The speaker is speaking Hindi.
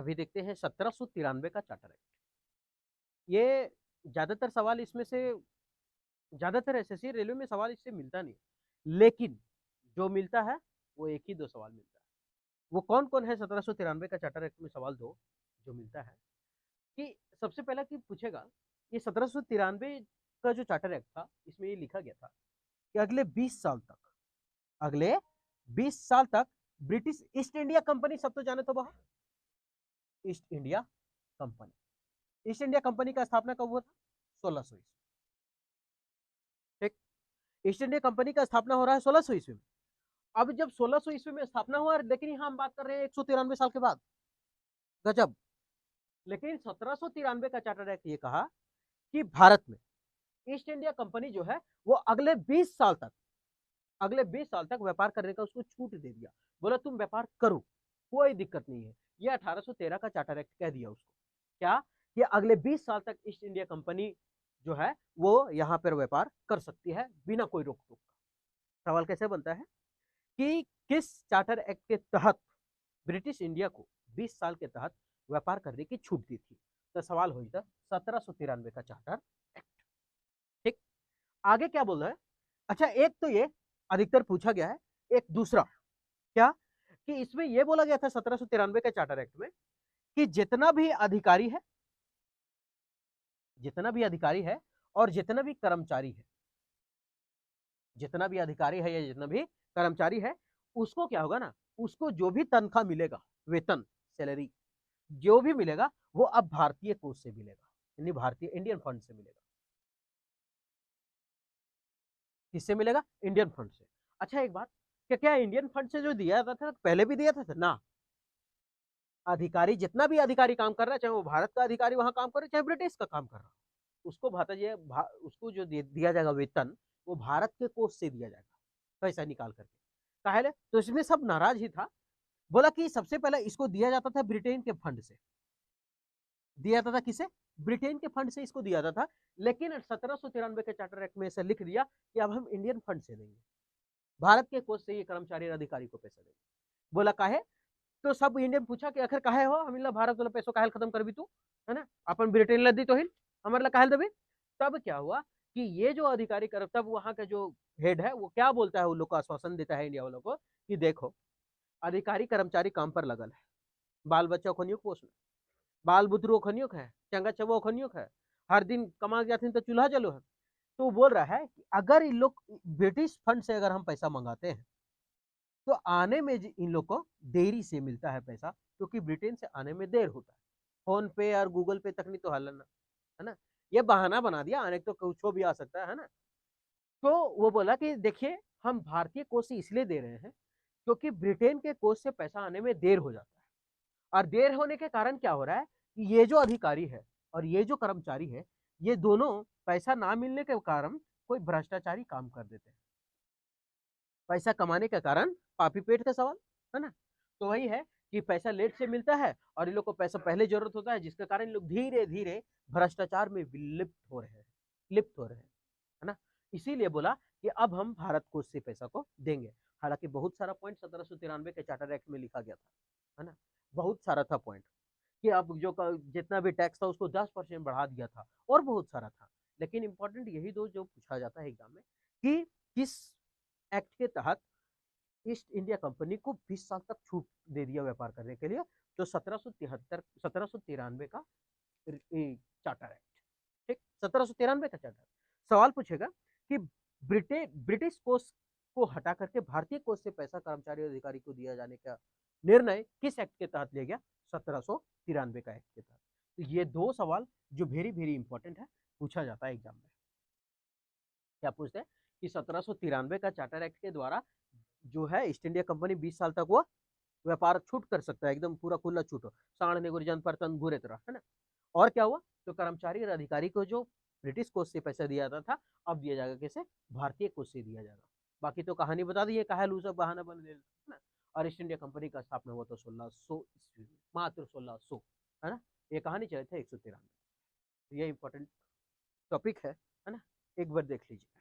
अभी देखते हैं 1793 का चार्टर एक्ट। ये ज्यादातर सवाल इसमें से, ज्यादातर एसएससी रेलवे में सवाल इससे मिलता नहीं, लेकिन जो मिलता है वो एक ही दो सवाल मिलता है। वो कौन कौन है 1793 का चार्टर एक्ट में? सवाल दो जो मिलता है कि सबसे पहला कि पूछेगा, ये 1793 का जो चार्टर एक्ट था, इसमें ये लिखा गया था कि अगले 20 साल तक, अगले 20 साल तक ब्रिटिश ईस्ट इंडिया कंपनी, सब तो जाने तो बाहर, east India company, east India company का स्थापना कब हुआ था? 1600 ईस्वी। ठीक, ईस्ट इंडिया कंपनी का स्थापना हो रहा है 1600 ईस्वी में। अब जब 1600 ईस्वी में स्थापना हुआ, लेकिन यहां हम बात कर रहे हैं 193 साल के बाद। गजब। लेकिन 1793 का चार्टर एक्ट ये कहा कि भारत में ईस्ट इंडिया कंपनी जो है वो अगले 20 साल तक, अगले 20 साल तक व्यापार करने का उसको छूट दे दिया। बोला तुम व्यापार करो, कोई दिक्कत नहीं है। ये 1813 का चार्टर एक्ट कह दिया उसको क्या, कि अगले 20 साल तक ईस्ट इंडिया कंपनी जो है वो यहां पर व्यापार कर सकती है बिना कोई रोक टोक का। सवाल कैसे बनता है कि किस चार्टर एक्ट के तहत ब्रिटिश इंडिया को 20 साल के तहत व्यापार करने की छूट दी थी? तो सवाल हो जाता 1793 का चार्टर एक्ट। ठीक, आगे क्या बोल रहा है? अच्छा, एक तो ये अधिकतर पूछा गया है, एक दूसरा क्या, कि इसमें यह बोला गया था 1793 के चार्टर एक्ट में कि जितना भी अधिकारी है, जितना भी अधिकारी है और जितना भी कर्मचारी है, जितना भी अधिकारी है या जितना भी कर्मचारी है, उसको क्या होगा ना, उसको जो भी तनख्वाह मिलेगा, वेतन, सैलरी जो भी मिलेगा, वो अब भारतीय कोष से मिलेगा, यानी भारतीय इंडियन फंड से मिलेगा। किससे मिलेगा? इंडियन फंड से। अच्छा एक बात, क्या क्या इंडियन फंड से जो दिया जाता था पहले भी दिया था ना? अधिकारी, जितना भी अधिकारी काम कर रहा है, चाहे वो भारत का अधिकारी वहां काम कर रहा है, चाहे ब्रिटिश का काम कर रहा है, उसको उसको जो दिया जाएगा वेतन, वो भारत के कोष से दिया जाएगा, पैसा निकाल करके। काहे? तो इसमें सब नाराज ही था। बोला कि सबसे पहले इसको दिया जाता था ब्रिटेन के फंड से, दिया जाता था किसे? ब्रिटेन के फंड से इसको दिया जाता था। लेकिन 1793 के चार्टर एक्ट में ऐसा लिख दिया कि अब हम इंडियन फंड से देंगे, भारत के कोष से ये कर्मचारी और अधिकारी को पैसा देंगे। बोला काहे? तो सब इंडियन पूछा कि आखिर काहे हो, हम भारत वाला पैसों काहे खत्म कर भी तू, है ना, अपन ब्रिटेन ला दी तो हिल, हमारे ला काहे देबे? तब क्या हुआ कि ये जो अधिकारी कर, तब वहां का जो हेड है वो क्या बोलता है, उन लोग को आश्वासन देता है इंडिया वालों को कि देखो, अधिकारी कर्मचारी काम पर लगल है, बाल बच्चा को नियुक्त पोषण, बाल बुतरू खनियुक है, चंगा चबो खनियुक है, हर दिन कमा जाते तो चूल्हा जलो है। तो बोल रहा है कि अगर इन लोग ब्रिटिश फंड से अगर हम पैसा मंगाते हैं, तो आने में इन लोग को देरी से मिलता है पैसा, क्योंकि ब्रिटेन से आने में देर होता है। फोन पे और गूगल पे तक नहीं तो हल है ना, ये बहाना बना दिया, आने तो कुछ भी आ सकता है ना। तो वो बोला कि देखिए, हम भारतीय कोष से इसलिए दे रहे हैं क्योंकि ब्रिटेन के कोष से पैसा आने में देर हो जाता है, और देर होने के कारण क्या हो रहा है कि ये जो अधिकारी है और ये जो कर्मचारी है, ये दोनों पैसा ना मिलने के कारण कोई भ्रष्टाचारी काम कर देते हैं, पैसा कमाने के कारण पापी पेट का सवाल, है ना। तो वही है कि पैसा लेट से मिलता है और इन लोग को पैसा पहले जरूरत होता है, जिसके कारण लोग धीरे धीरे भ्रष्टाचार में विलिप्त हो रहे हैं, लिप्त हो रहे हैं, है ना। इसीलिए बोला कि अब हम भारत को उससे पैसा को देंगे। हालांकि बहुत सारा पॉइंट 1793 के चार्टर एक्ट में लिखा गया था, है ना, बहुत सारा था पॉइंट, कि अब जो जितना भी टैक्स था उसको 10% बढ़ा दिया था, और बहुत सारा था। लेकिन इंपॉर्टेंट यही दो जो पूछा जाता है एग्जाम में, कि किस एक्ट के तहत ईस्ट इंडिया कंपनी को 20 साल तक छूट दे दिया व्यापार करने के लिए। तो 1793 का चार्टर एक्ट। ठीक, 1793 का चार्टर। सवाल पूछेगा कि ब्रिटिश कोष को हटा करके भारतीय कोष से पैसा कर्मचारी अधिकारी को दिया जाने का निर्णय किस एक्ट के तहत लिया गया? 1793 का एक्ट के तहत। तो ये दो सवाल जो वेरी वेरी इंपॉर्टेंट है, पूछा जाता है एग्जाम में। क्या पूछते हैं कि 1793 का चार्टर एक्ट के द्वारा जो है ईस्ट इंडिया कंपनी 20 साल तक वो व्यापार छूट कर सकता है, एकदम पूरा खुला छूट हो, साढ़ गुरजन पर तन घूरे तरह, है ना। और क्या हुआ? तो कर्मचारी और अधिकारी को जो ब्रिटिश कोष से पैसा दिया जाता था, अब दिया जाएगा कैसे? भारतीय कोष से दिया जाएगा। बाकी तो कहानी बता दी है, कहा लू सब बहाना बन ले, है ना। और ईस्ट इंडिया कंपनी का स्थापना हुआ तो 1600 ईस्वी में, मात्र 1600, है ना। ये कहानी चले थे 193। ये इंपॉर्टेंट टॉपिक है ना, एक बार देख लीजिए।